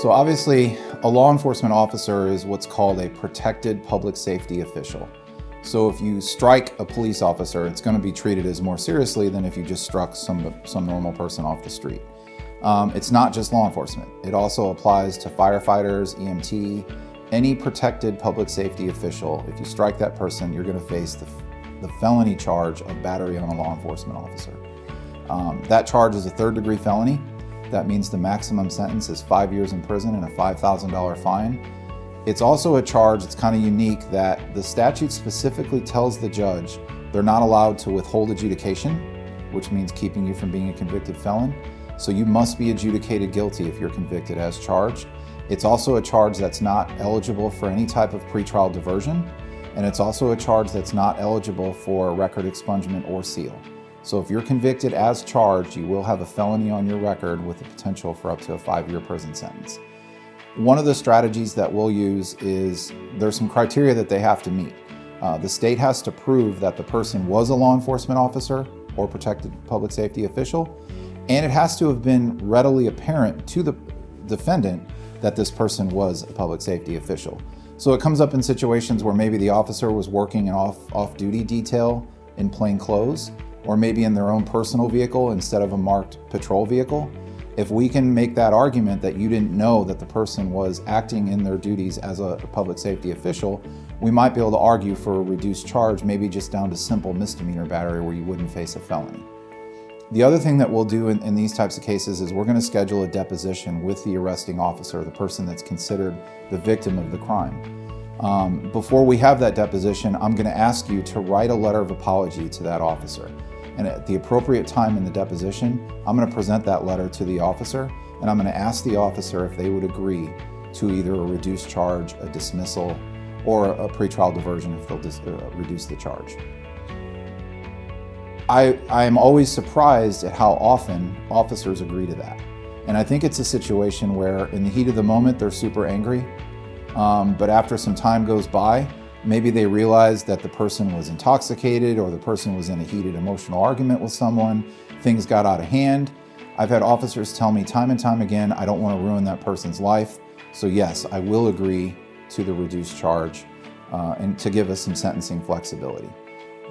So obviously, a law enforcement officer is what's called a protected public safety official. So if you strike a police officer, it's going to be treated as more seriously than if you just struck some normal person off the street. It's not just law enforcement. It also applies to firefighters, EMT, any protected public safety official. If you strike that person, you're going to face the felony charge of battery on a law enforcement officer. That charge is a third-degree felony. That means the maximum sentence is 5 years in prison and a $5,000 fine. It's also a charge, it's kind of unique, that the statute specifically tells the judge they're not allowed to withhold adjudication, which means keeping you from being a convicted felon. So you must be adjudicated guilty if you're convicted as charged. It's also a charge that's not eligible for any type of pretrial diversion, and it's also a charge that's not eligible for record expungement or seal. So if you're convicted as charged, you will have a felony on your record with the potential for up to a 5-year prison sentence. One of the strategies that we'll use is there's some criteria that they have to meet. The state has to prove that the person was a law enforcement officer or protected public safety official, and it has to have been readily apparent to the defendant that this person was a public safety official. So it comes up in situations where maybe the officer was working an off-duty detail in plain clothes, or maybe in their own personal vehicle instead of a marked patrol vehicle. If we can make that argument that you didn't know that the person was acting in their duties as a public safety official, we might be able to argue for a reduced charge, maybe just down to simple misdemeanor battery where you wouldn't face a felony. The other thing that we'll do in these types of cases is we're going to schedule a deposition with the arresting officer, the person that's considered the victim of the crime. Before we have that deposition, I'm going to ask you to write a letter of apology to that officer. And at the appropriate time in the deposition, I'm going to present that letter to the officer, and I'm going to ask the officer if they would agree to either a reduced charge, a dismissal, or a pretrial diversion if they'll reduce the charge. I am always surprised at how often officers agree to that. And I think it's a situation where in the heat of the moment, they're super angry, but after some time goes by, maybe they realize that the person was intoxicated or the person was in a heated emotional argument with someone, things got out of hand. I've had officers tell me time and time again, I don't want to ruin that person's life. So yes, I will agree to the reduced charge and to give us some sentencing flexibility.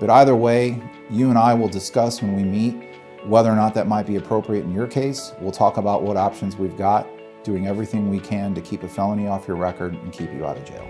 But either way, you and I will discuss when we meet whether or not that might be appropriate in your case. We'll talk about what options we've got, doing everything we can to keep a felony off your record and keep you out of jail.